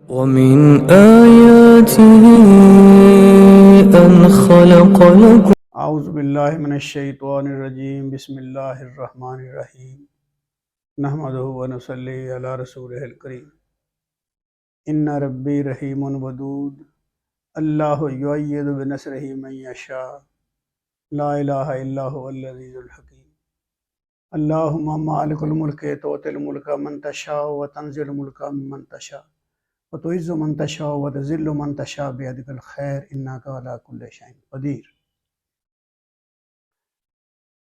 ومن آياته أن خلق لكم اعوذ باللہ من الشیطان الرجیم بسم اللہ الرحمن الرحیم نحمدہ ونصلی علی رسولہ الکریم ان ربی رحیم ودود اللہ یؤید بنصرہ من یشاء لا الہ الا هو العزیز الحکیم اللہم مالک الملک تؤتی الملک من تشاء وتنزع الملک ممن تشاء وتعز من تشاء وتذل من تشاء بیدک الخیر انک علی کل شیء قدیر۔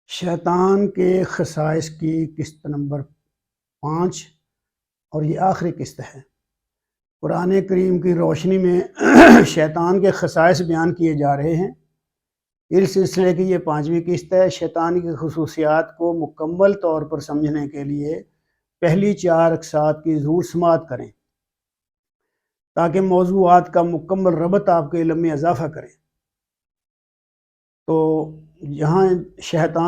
شیطان کے خصائص کی قسط نمبر 5 اور یہ آخری قسط ہے۔ قرآن کریم کی روشنی میں شیطان کے خصائص بیان کیے جا رہے ہیں۔ اس سلسلے کی یہ 5ویں قسط ہے۔ شیطان کی خصوصیات کو مکمل طور پر سمجھنے کے لیے پہلی 4 اقساط کی ضرور سماعت کریں تاکہ موضوعات کا مکمل ربط آپ کے علم میں اضافہ کرے۔ تو جہاں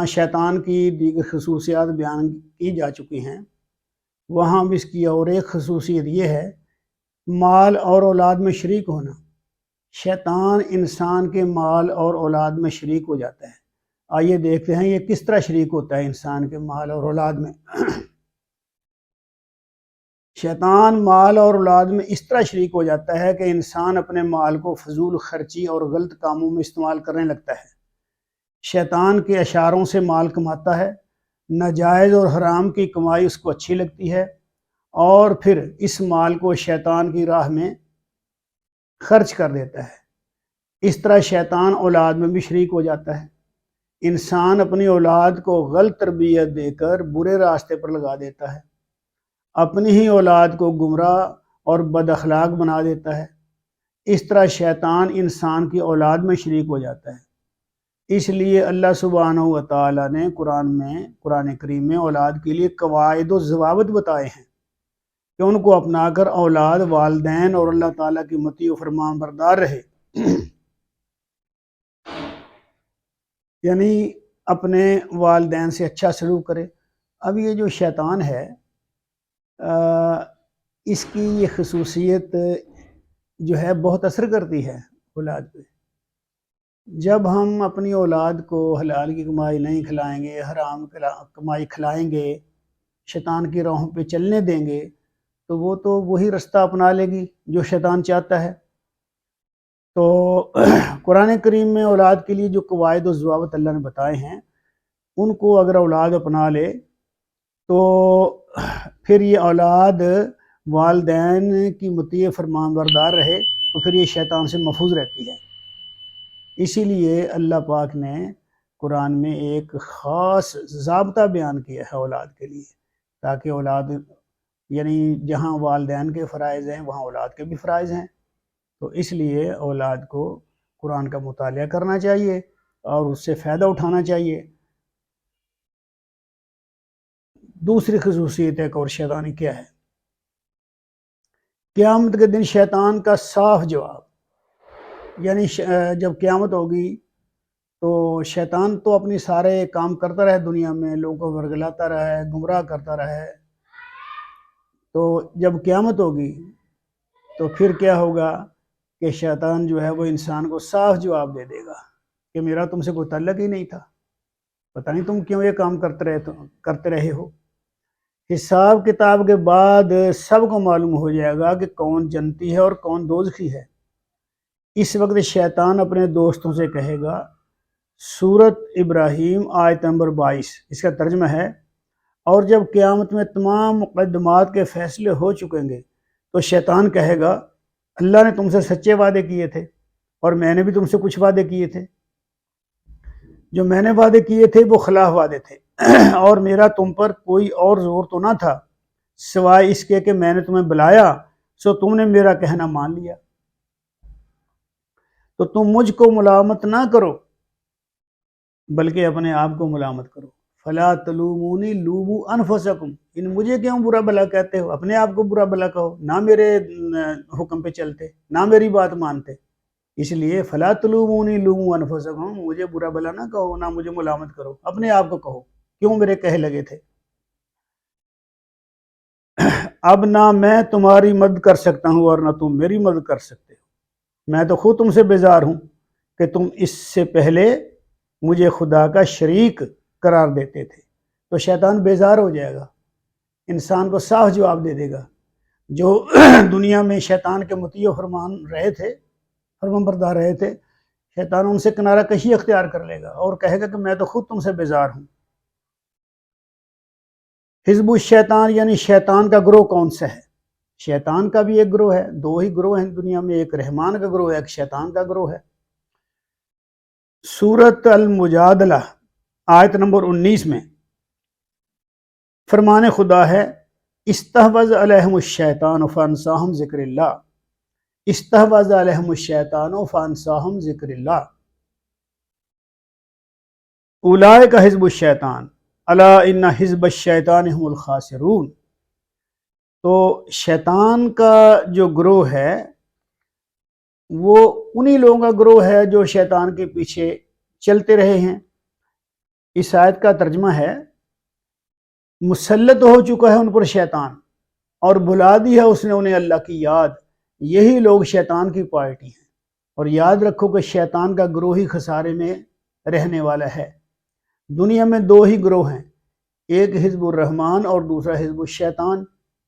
شیطان کی دیگر خصوصیات بیان کی جا چکی ہیں، وہاں بھی اس کی اور ایک خصوصیت یہ ہے مال اور اولاد میں شریک ہونا۔ شیطان انسان کے مال اور اولاد میں شریک ہو جاتا ہے۔ آئیے دیکھتے ہیں یہ کس طرح شریک ہوتا ہے انسان کے مال اور اولاد میں۔ شیطان مال اور اولاد میں اس طرح شریک ہو جاتا ہے کہ انسان اپنے مال کو فضول خرچی اور غلط کاموں میں استعمال کرنے لگتا ہے۔ شیطان کے اشاروں سے مال کماتا ہے، ناجائز اور حرام کی کمائی اس کو اچھی لگتی ہے اور پھر اس مال کو شیطان کی راہ میں خرچ کر دیتا ہے۔ اس طرح شیطان اولاد میں بھی شریک ہو جاتا ہے۔ انسان اپنی اولاد کو غلط تربیت دے کر برے راستے پر لگا دیتا ہے، اپنی ہی اولاد کو گمراہ اور بد اخلاق بنا دیتا ہے۔ اس طرح شیطان انسان کی اولاد میں شریک ہو جاتا ہے۔ اس لیے اللہ سبحانہ و تعالیٰ نے قرآن کریم میں اولاد کے لیے قواعد و ضوابط بتائے ہیں کہ ان کو اپنا کر اولاد والدین اور اللہ تعالیٰ کی مطیع و فرمان بردار رہے، یعنی اپنے والدین سے اچھا سلوک کرے۔ اب یہ جو شیطان ہے اس کی یہ خصوصیت جو ہے بہت اثر کرتی ہے اولاد پہ۔ جب ہم اپنی اولاد کو حلال کی کمائی نہیں کھلائیں گے، حرام کمائی کھلائیں گے، شیطان کی راہوں پہ چلنے دیں گے تو وہ تو وہی رستہ اپنا لے گی جو شیطان چاہتا ہے۔ تو قرآن کریم میں اولاد کے لیے جو قواعد و ضوابط اللہ نے بتائے ہیں ان کو اگر اولاد اپنا لے تو پھر یہ اولاد والدین کی مطیع فرمان بردار رہے تو پھر یہ شیطان سے محفوظ رہتی ہے۔ اسی لیے اللہ پاک نے قرآن میں ایک خاص ضابطہ بیان کیا ہے اولاد کے لیے، تاکہ اولاد یعنی جہاں والدین کے فرائض ہیں وہاں اولاد کے بھی فرائض ہیں۔ تو اس لیے اولاد کو قرآن کا مطالعہ کرنا چاہیے اور اس سے فائدہ اٹھانا چاہیے۔ دوسری خصوصیت ایک اور شیطانی کیا ہے؟ قیامت کے دن شیطان کا صاف جواب، یعنی جب قیامت ہوگی تو شیطان تو اپنی سارے کام کرتا رہے دنیا میں، لوگوں کو ورگلاتا رہے، گمراہ کرتا رہے، تو جب قیامت ہوگی تو پھر کیا ہوگا کہ شیطان جو ہے وہ انسان کو صاف جواب دے دے گا کہ میرا تم سے کوئی تعلق ہی نہیں تھا، پتہ نہیں تم کیوں یہ کام کرتے رہے ہو۔ حساب کتاب کے بعد سب کو معلوم ہو جائے گا کہ کون جنتی ہے اور کون دوزخی ہے۔ اس وقت شیطان اپنے دوستوں سے کہے گا، سورۃ ابراہیم آیت نمبر 22، اس کا ترجمہ ہے، اور جب قیامت میں تمام مقدمات کے فیصلے ہو چکیں گے تو شیطان کہے گا اللہ نے تم سے سچے وعدے کیے تھے اور میں نے بھی تم سے کچھ وعدے کیے تھے، جو میں نے وعدے کیے تھے وہ خلاف وعدے تھے اور میرا تم پر کوئی اور زور تو نہ تھا سوائے اس کے کہ میں نے تمہیں بلایا سو تم نے میرا کہنا مان لیا، تو تم مجھ کو ملامت نہ کرو بلکہ اپنے آپ کو ملامت کرو۔ فلا تلومونی لوموا انفسکم، مجھے کیوں برا بلا کہتے ہو، اپنے آپ کو برا بلا کہو، نہ میرے حکم پہ چلتے، نہ میری بات مانتے۔ اس لیے فلا تلومونی لوموا انفسکم، مجھے برا بلا نہ کہو، نہ مجھے ملامت کرو، اپنے آپ کو کہو کیوں میرے کہے لگے تھے۔ اب نہ میں تمہاری مدد کر سکتا ہوں اور نہ تم میری مدد کر سکتے ہو، میں تو خود تم سے بیزار ہوں کہ تم اس سے پہلے مجھے خدا کا شریک قرار دیتے تھے۔ تو شیطان بیزار ہو جائے گا، انسان کو صاف جواب دے دے گا۔ جو دنیا میں شیطان کے مطیع و فرمان رہے تھے، فرمان بردار رہے تھے، شیطان ان سے کنارہ کشی اختیار کر لے گا اور کہے گا کہ میں تو خود تم سے بیزار ہوں۔ حزب الشیطان یعنی شیطان کا گروہ کون سا ہے؟ شیطان کا بھی ایک گروہ ہے، دو ہی گروہ ہیں دنیا میں، ایک رحمان کا گروہ ہے، ایک شیطان کا گروہ ہے۔ سورۃ المجادلہ آیت نمبر 19 میں فرمان خدا ہے، استحوذ علیہم الشیطان فانساہم ذکر اللہ، استحوذ علیہم الشیطان فانساہم ذکر اللہ، اولئک حزب الشیطان الا ان حزب الشیطان هم الخاسرون۔ تو شیطان کا جو گروہ ہے وہ انہی لوگوں کا گروہ ہے جو شیطان کے پیچھے چلتے رہے ہیں۔ اس آیت کا ترجمہ ہے، مسلط ہو چکا ہے ان پر شیطان اور بلا دی ہے اس نے انہیں اللہ کی یاد، یہی لوگ شیطان کی پارٹی ہیں۔ اور یاد رکھو کہ شیطان کا گروہ ہی خسارے میں رہنے والا ہے۔ دنیا میں دو ہی گروہ ہیں، ایک حزب الرحمان اور دوسرا حزب الشیطان،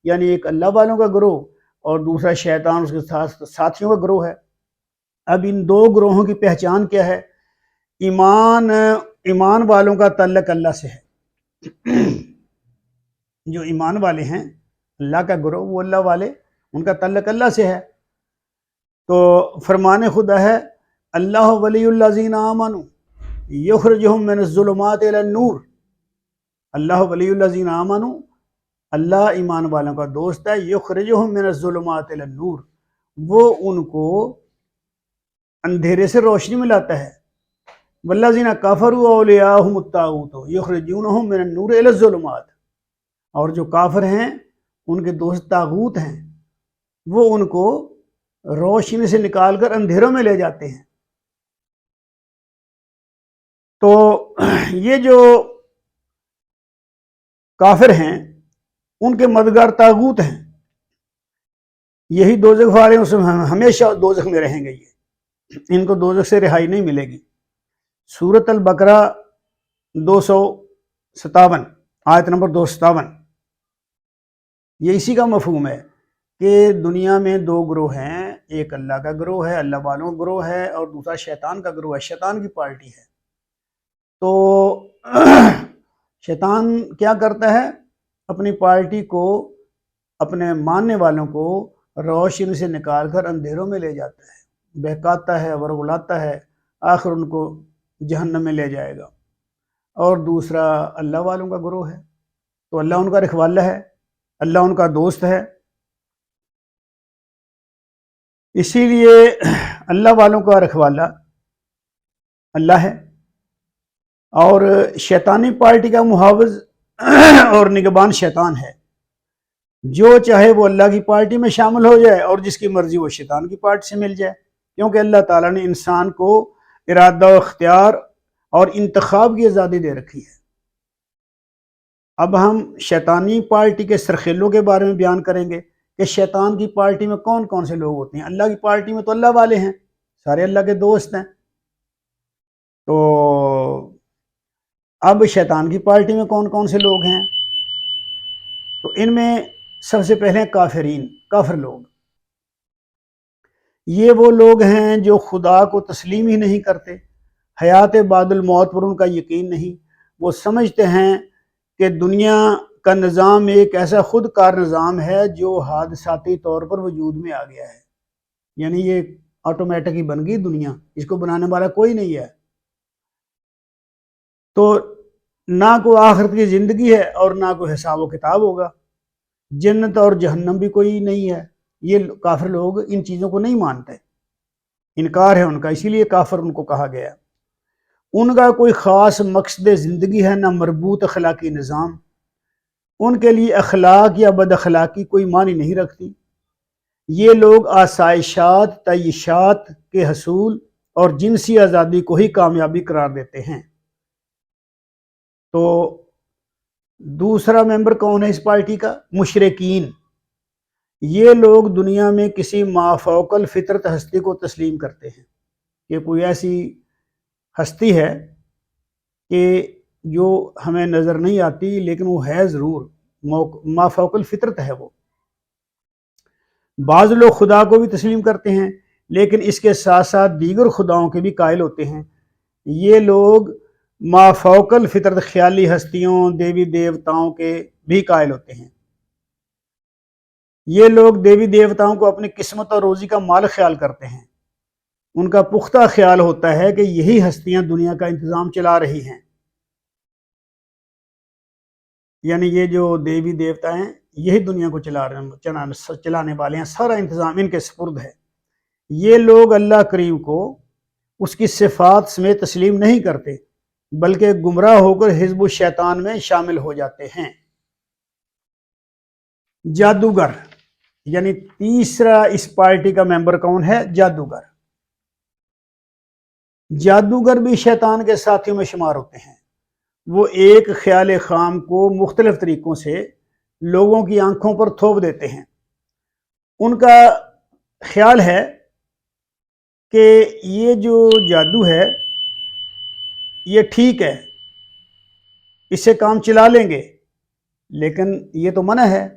یعنی ایک اللہ والوں کا گروہ اور دوسرا شیطان اس کے ساتھیوں کا گروہ ہے۔ اب ان دو گروہوں کی پہچان کیا ہے؟ ایمان والوں کا تعلق اللہ سے ہے۔ جو ایمان والے ہیں، اللہ کا گروہ، وہ اللہ والے، ان کا تعلق اللہ سے ہے۔ تو فرمان خدا ہے، اللہ ولی الذین آمنوا یخرجہم من الظلمات الی النور۔ اللہ ولی الذین آمنوا، اللہ ایمان والوں کا دوست ہے، یخرجہم من الظلمات الی النور، وہ ان کو اندھیرے سے روشنی میں لاتا ہے۔ والذین کفروا اولیاءہم الطاغوت یخرجونہم من النور الی الظلمات، اور جو کافر ہیں ان کے دوست طاغوت ہیں، وہ ان کو روشنی سے نکال کر اندھیروں میں لے جاتے ہیں۔ تو یہ جو کافر ہیں ان کے مددگار طاغوت ہیں، یہی دوزخ والے ہیں، اس میں ہمیشہ دوزخ میں رہیں گے، ان کو دوزخ سے رہائی نہیں ملے گی۔ سورۃ البقرہ 257 آیت نمبر 257، یہ اسی کا مفہوم ہے کہ دنیا میں دو گروہ ہیں، ایک اللہ کا گروہ ہے، اللہ والوں کا گروہ ہے، اور دوسرا شیطان کا گروہ ہے، شیطان کی پارٹی ہے۔ تو شیطان کیا کرتا ہے؟ اپنی پارٹی کو، اپنے ماننے والوں کو روشنی سے نکال کر اندھیروں میں لے جاتا ہے، بہکاتا ہے، ورغلاتا ہے، آخر ان کو جہنم میں لے جائے گا۔ اور دوسرا اللہ والوں کا گروہ ہے، تو اللہ ان کا رکھوالا ہے، اللہ ان کا دوست ہے۔ اسی لیے اللہ والوں کا رکھوالا اللہ ہے، اور شیطانی پارٹی کا محافظ اور نگہبان شیطان ہے۔ جو چاہے وہ اللہ کی پارٹی میں شامل ہو جائے اور جس کی مرضی وہ شیطان کی پارٹی سے مل جائے، کیونکہ اللہ تعالیٰ نے انسان کو ارادہ و اختیار اور انتخاب کی آزادی دے رکھی ہے۔ اب ہم شیطانی پارٹی کے سرخیلوں کے بارے میں بیان کریں گے کہ شیطان کی پارٹی میں کون کون سے لوگ ہوتے ہیں۔ اللہ کی پارٹی میں تو اللہ والے ہیں، سارے اللہ کے دوست ہیں۔ تو اب شیطان کی پارٹی میں کون کون سے لوگ ہیں؟ تو ان میں سب سے پہلے کافرین، کافر لوگ۔ یہ وہ لوگ ہیں جو خدا کو تسلیم ہی نہیں کرتے، حیات بعد الموت پر ان کا یقین نہیں۔ وہ سمجھتے ہیں کہ دنیا کا نظام ایک ایسا خود کار نظام ہے جو حادثاتی طور پر وجود میں آ گیا ہے، یعنی یہ آٹومیٹک ہی بن گئی دنیا، اس کو بنانے والا کوئی نہیں ہے۔ تو نہ کوئی آخرت کی زندگی ہے اور نہ کوئی حساب و کتاب ہوگا، جنت اور جہنم بھی کوئی نہیں ہے۔ یہ کافر لوگ ان چیزوں کو نہیں مانتے، انکار ہے ان کا، اسی لیے کافر ان کو کہا گیا۔ ان کا کوئی خاص مقصد زندگی ہے، نہ مربوط اخلاقی نظام۔ ان کے لیے اخلاق یا بد اخلاقی کوئی معنی نہیں رکھتی۔ یہ لوگ آسائشات، تعیشات کے حصول اور جنسی آزادی کو ہی کامیابی قرار دیتے ہیں۔ تو دوسرا ممبر کون ہے اس پارٹی کا؟ مشرکین۔ یہ لوگ دنیا میں کسی مافوق الفطرت ہستی کو تسلیم کرتے ہیں کہ کوئی ایسی ہستی ہے کہ جو ہمیں نظر نہیں آتی لیکن وہ ہے ضرور، مافوق الفطرت ہے وہ۔ بعض لوگ خدا کو بھی تسلیم کرتے ہیں لیکن اس کے ساتھ ساتھ دیگر خداؤں کے بھی قائل ہوتے ہیں۔ یہ لوگ مافوق الفطرت خیالی ہستیوں، دیوی دیوتاؤں کے بھی قائل ہوتے ہیں۔ یہ لوگ دیوی دیوتاؤں کو اپنی قسمت اور روزی کا مالک خیال کرتے ہیں۔ ان کا پختہ خیال ہوتا ہے کہ یہی ہستیاں دنیا کا انتظام چلا رہی ہیں، یعنی یہ جو دیوی دیوتا ہیں یہی دنیا کو چلانے والے ہیں، سارا انتظام ان کے سپرد ہے۔ یہ لوگ اللہ کریم کو اس کی صفات سمیت تسلیم نہیں کرتے بلکہ گمراہ ہو کر حزب الشیطان میں شامل ہو جاتے ہیں۔ جادوگر، یعنی تیسرا اس پارٹی کا ممبر کون ہے؟ جادوگر۔ جادوگر بھی شیطان کے ساتھیوں میں شمار ہوتے ہیں۔ وہ ایک خیال خام کو مختلف طریقوں سے لوگوں کی آنکھوں پر تھوپ دیتے ہیں۔ ان کا خیال ہے کہ یہ جو جادو ہے یہ ٹھیک ہے، اس سے کام چلا لیں گے، لیکن یہ تو منع ہے،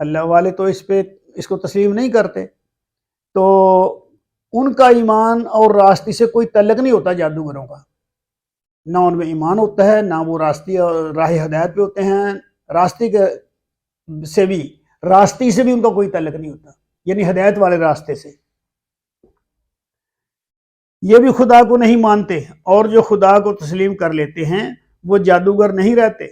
اللہ والے تو اس کو تسلیم نہیں کرتے۔ تو ان کا ایمان اور راستی سے کوئی تعلق نہیں ہوتا جادوگروں کا، نہ ان میں ایمان ہوتا ہے، نہ وہ راہ ہدایت پہ ہوتے ہیں، راستی سے بھی ان کا کوئی تعلق نہیں ہوتا، یعنی ہدایت والے راستے سے۔ یہ بھی خدا کو نہیں مانتے، اور جو خدا کو تسلیم کر لیتے ہیں وہ جادوگر نہیں رہتے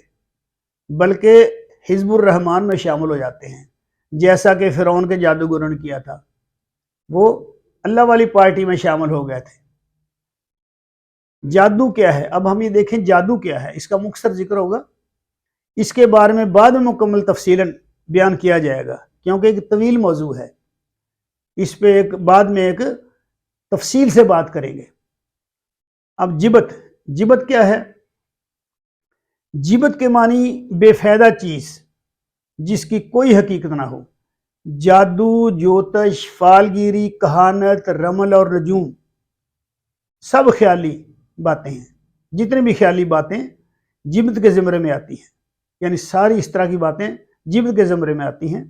بلکہ حزب الرحمان میں شامل ہو جاتے ہیں، جیسا کہ فرعون کے جادوگروں نے کیا تھا، وہ اللہ والی پارٹی میں شامل ہو گئے تھے۔ جادو کیا ہے؟ اب ہم یہ دیکھیں جادو کیا ہے، اس کا مختصر ذکر ہوگا، اس کے بارے میں بعد میں مکمل تفصیلاً بیان کیا جائے گا کیونکہ ایک طویل موضوع ہے، اس پہ بعد میں ایک تفصیل سے بات کریں گے۔ اب جبت کیا ہے؟ جبت کے معنی بے فائدہ چیز جس کی کوئی حقیقت نہ ہو۔ جادو، جوتش، فالگیری، کہانت، رمل اور نجوم سب خیالی باتیں ہیں۔ جتنی بھی خیالی باتیں جبت کے زمرے میں آتی ہیں، یعنی ساری اس طرح کی باتیں جبت کے زمرے میں آتی ہیں۔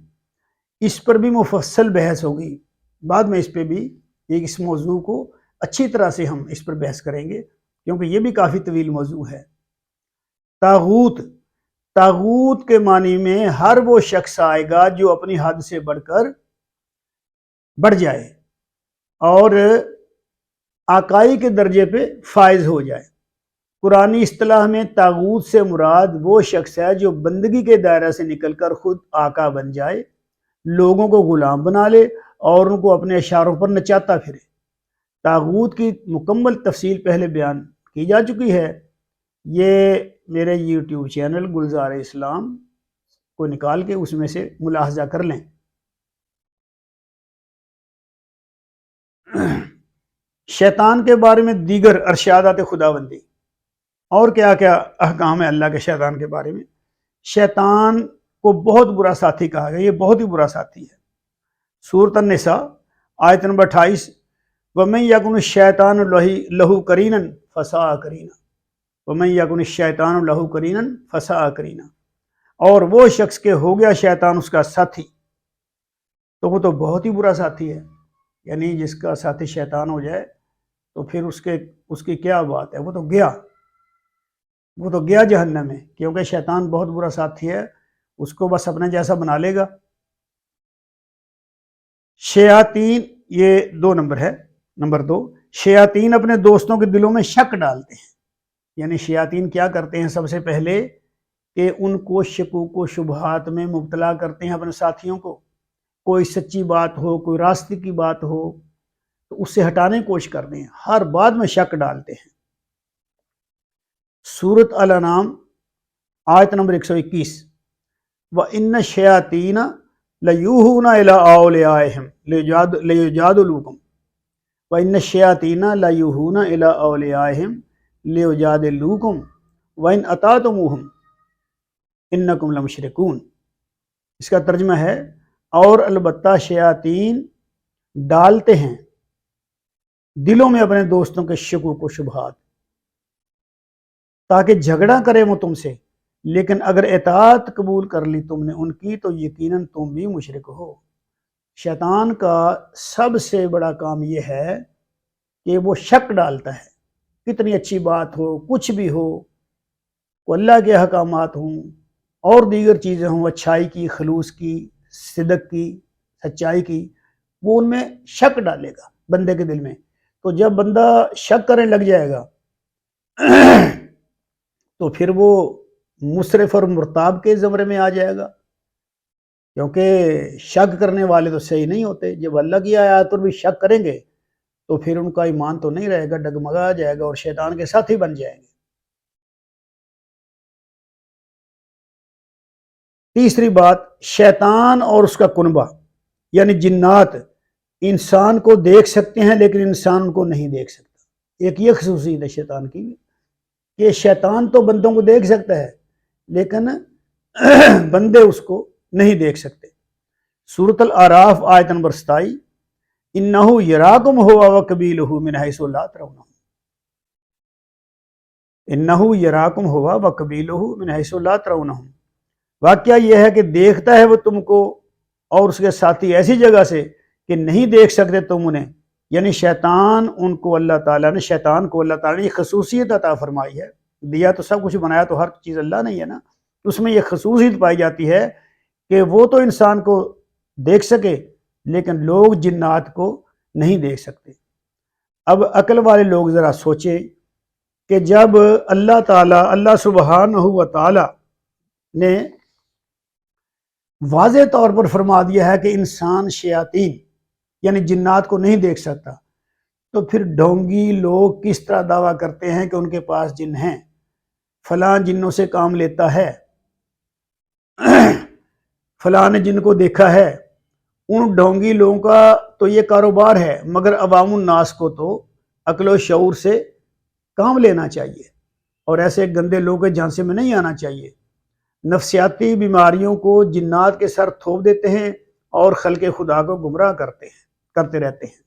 اس پر بھی مفصل بحث ہوگی، بعد میں اس پہ بھی اس موضوع کو اچھی طرح سے ہم اس پر بحث کریں گے کیونکہ یہ بھی کافی طویل موضوع ہے۔ طاغوت کے معنی میں ہر وہ شخص آئے گا جو اپنی حد سے بڑھ جائے اور آقائی کے درجے پہ فائز ہو جائے۔ قرآنی اصطلاح میں طاغوت سے مراد وہ شخص ہے جو بندگی کے دائرہ سے نکل کر خود آقا بن جائے، لوگوں کو غلام بنا لے اور ان کو اپنے اشاروں پر نچاتا پھرے۔ طاغوت کی مکمل تفصیل پہلے بیان کی جا چکی ہے، یہ میرے یوٹیوب چینل گلزار اسلام کو نکال کے اس میں سے ملاحظہ کر لیں۔ شیطان کے بارے میں دیگر ارشادات خداوندی، اور کیا کیا احکام ہے اللہ کے شیطان کے بارے میں۔ شیطان کو بہت برا ساتھی کہا گیا، یہ بہت ہی برا ساتھی ہے۔ سورۃ النساء آیت نمبر 28، وَمَن يَكُنِ الشَّيْطَانُ لَهُ قَرِينًا فَسَاءَ قَرِينًا، وَمَن يَكُنِ الشَّيْطَانُ لَهُ قَرِينًا فَسَاءَ قَرِينًا، اور وہ شخص کے ہو گیا شیطان اس کا ساتھی تو وہ تو بہت ہی برا ساتھی ہے، یعنی جس کا ساتھی شیطان ہو جائے تو پھر اس کی کیا بات ہے، وہ تو گیا جہنم میں، کیونکہ شیطان بہت برا ساتھی ہے، اس کو بس اپنے جیسا بنا لے گا۔ شیاطین، یہ 2 نمبر ہے۔ نمبر 2، شیاطین اپنے دوستوں کے دلوں میں شک ڈالتے ہیں، یعنی شیاطین کیا کرتے ہیں؟ سب سے پہلے کہ ان کو شکوک و شبہات میں مبتلا کرتے ہیں اپنے ساتھیوں کو، کوئی سچی بات ہو، کوئی راستے کی بات ہو تو اس سے ہٹانے کی کوشش کرتے ہیں، ہر بات میں شک ڈالتے ہیں۔ سورۃ الانعام آیت نمبر 121، وَإِنَّ الشَّيَاطِينَ لَيُوحُونَ إِلَىٰ أَوْلِيَائِهِمْ لِيُجَادِلُوكُمْ وَإِنَّ الشَّيَاطِينَ لَيُوحُونَ إِلَىٰ أَوْلِيَائِهِمْ لِيُجَادِلُوكُمْ وَإِنْ أَطَعْتُمُوهُمْ إِنَّكُمْ لَمُشْرِكُونَ۔ اس کا ترجمہ ہے اور البتہ شیاطین ڈالتے ہیں دلوں میں اپنے دوستوں کے شکوک و شبہات تاکہ جھگڑا کرے وہ تم سے، لیکن اگر اطاعت قبول کر لی تم نے ان کی تو یقیناً تم بھی مشرک ہو۔ شیطان کا سب سے بڑا کام یہ ہے کہ وہ شک ڈالتا ہے، کتنی اچھی بات ہو، کچھ بھی ہو، وہ اللہ کے احکامات ہوں اور دیگر چیزیں ہوں، اچھائی کی، خلوص کی، صدق کی، سچائی کی، وہ ان میں شک ڈالے گا بندے کے دل میں۔ تو جب بندہ شک کرنے لگ جائے گا تو پھر وہ مسرف اور مرتاب کے زمرے میں آ جائے گا، کیونکہ شک کرنے والے تو صحیح نہیں ہوتے۔ جب اللہ کی آیات پر بھی شک کریں گے تو پھر ان کا ایمان تو نہیں رہے گا، ڈگمگا جائے گا اور شیطان کے ساتھی بن جائیں گے۔ تیسری بات، شیطان اور اس کا کنبہ یعنی جنات انسان کو دیکھ سکتے ہیں لیکن انسان ان کو نہیں دیکھ سکتا۔ ایک یہ خصوصیت ہے شیطان کی کہ شیطان تو بندوں کو دیکھ سکتا ہے لیکن بندے اس کو نہیں دیکھ سکتے۔ سورۃ الاعراف آیت نمبر 27، انہ یراکم ہوا وقبیلہ من حیث لا ترونہم، انہ یراکم ہوا وقبیلہ من حیث لا ترونہم۔ واقعہ یہ ہے کہ دیکھتا ہے وہ تم کو اور اس کے ساتھی ایسی جگہ سے کہ نہیں دیکھ سکتے تم انہیں، یعنی شیطان کو اللہ تعالیٰ نے یہ خصوصیت عطا فرمائی ہے۔ دیا تو سب کچھ، بنایا تو ہر چیز اللہ نے ہی ہے نا، اس میں یہ خصوصیت پائی جاتی ہے کہ وہ تو انسان کو دیکھ سکے لیکن لوگ جنات کو نہیں دیکھ سکتے۔ اب عقل والے لوگ ذرا سوچیں کہ جب اللہ سبحانہ و تعالی نے واضح طور پر فرما دیا ہے کہ انسان شیاطین یعنی جنات کو نہیں دیکھ سکتا، تو پھر ڈھونگی لوگ کس طرح دعویٰ کرتے ہیں کہ ان کے پاس جن ہیں، فلاں جنوں سے کام لیتا ہے، فلاں نے جن کو دیکھا ہے۔ ان ڈھونگی لوگوں کا تو یہ کاروبار ہے، مگر عوام الناس کو تو عقل و شعور سے کام لینا چاہیے اور ایسے گندے لوگوں کے جھانسے میں نہیں آنا چاہیے۔ نفسیاتی بیماریوں کو جنات کے سر تھوپ دیتے ہیں اور خلق خدا کو گمراہ کرتے رہتے ہیں۔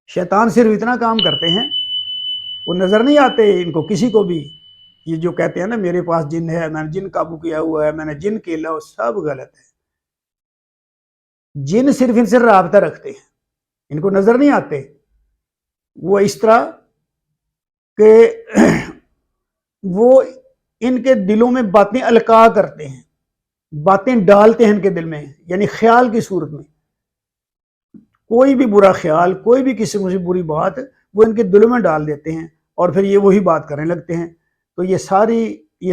شیطان صرف اتنا کام کرتے ہیں، وہ نظر نہیں آتے ان کو کسی کو بھی۔ یہ جو کہتے ہیں نا میرے پاس جن ہے، میں نے جن قابو کیا ہوا ہے، میں نے جن کھیلا، وہ سب غلط ہے۔ جن صرف ان سے رابطہ رکھتے ہیں، ان کو نظر نہیں آتے۔ وہ اس طرح کہ وہ ان کے دلوں میں باتیں القاء کرتے ہیں، باتیں ڈالتے ہیں ان کے دل میں، یعنی خیال کی صورت میں کوئی بھی برا خیال، کوئی بھی کسی کو بری بات وہ ان کے دلوں میں ڈال دیتے ہیں اور پھر یہ وہی بات کرنے لگتے ہیں۔ تو یہ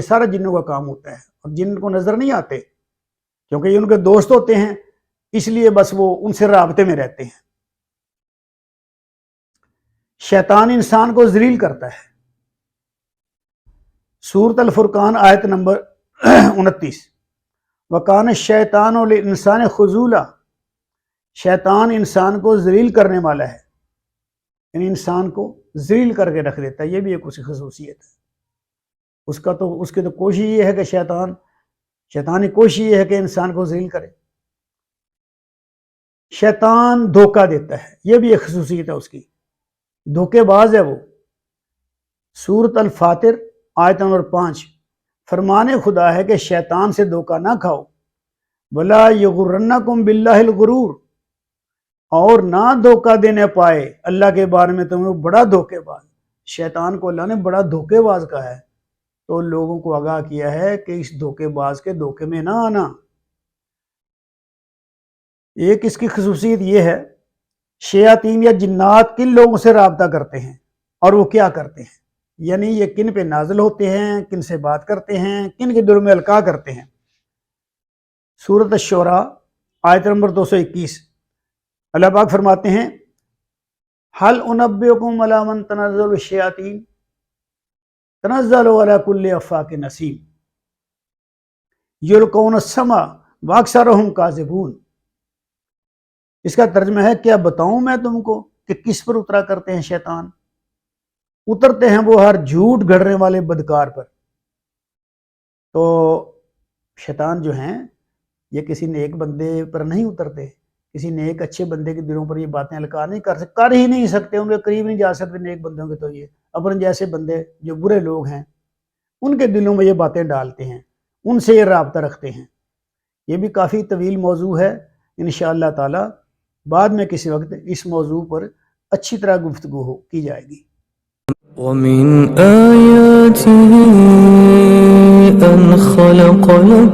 سارا جنوں کا کام ہوتا ہے اور جن کو نظر نہیں آتے کیونکہ یہ ان کے دوست ہوتے ہیں، اس لیے بس وہ ان سے رابطے میں رہتے ہیں۔ شیطان انسان کو ذلیل کرتا ہے۔ سورۃ الفرقان آیت نمبر 29، وَقَانَ الشَّيْطَانُ لِلْإِنسَانِ خُذُولًا، شیطان انسان کو ذلیل کرنے والا ہے، یعنی انسان کو ذلیل کر کے رکھ دیتا ہے۔ یہ بھی ایک اس کی خصوصیت ہے۔ اس کی تو کوشش یہ ہے کہ شیطانی کوشش یہ ہے کہ انسان کو ذلیل کرے۔ شیطان دھوکہ دیتا ہے، یہ بھی ایک خصوصیت ہے اس کی، دھوکے باز ہے وہ۔ سورۃ الفاتر آیت نمبر 5، فرمان خدا ہے کہ شیطان سے دھوکہ نہ کھاؤ، وَلَا يَغُرَّنَّكُمْ بِاللَّهِ الْغُرُورُ، اور نہ دھوکہ دینے پائے اللہ کے بارے میں تمہیں بڑا دھوکے باز۔ شیطان کو اللہ نے بڑا دھوکے باز کہا ہے، تو لوگوں کو آگاہ کیا ہے کہ اس دھوکے باز کے دھوکے میں نہ آنا۔ ایک اس کی خصوصیت یہ ہے، شیاطین یا جنات کن لوگوں سے رابطہ کرتے ہیں اور وہ کیا کرتے ہیں، یعنی یہ کن پہ نازل ہوتے ہیں، کن سے بات کرتے ہیں، کن کے دل میں القاء کرتے ہیں۔ سورۃ الشعراء آیت نمبر 221، اللہ پاک فرماتے ہیں، هل انبئکم علی من تنزل الشیاطین تنزل علی کل افاک نسیم یلقون السمع واکثرهم کاذبون۔ اس کا ترجمہ ہے، کیا بتاؤں میں تم کو کہ کس پر اترا کرتے ہیں شیطان؟ اترتے ہیں وہ ہر جھوٹ گھڑنے والے بدکار پر۔ تو شیطان جو ہیں یہ کسی نیک بندے پر نہیں اترتے، کسی نیک اچھے بندے کے دلوں پر یہ باتیں القاء نہیں کر ہی نہیں سکتے، ان کے قریب نہیں جا سکتے نیک بندوں کے، تو یہ اپنے جیسے بندے جو برے لوگ ہیں ان کے دلوں میں یہ باتیں ڈالتے ہیں، ان سے یہ رابطہ رکھتے ہیں۔ یہ بھی کافی طویل موضوع ہے، انشاءاللہ تعالی بعد میں کسی وقت اس موضوع پر اچھی طرح گفتگو کی جائے گی۔ ومن آياته أن خلق لكم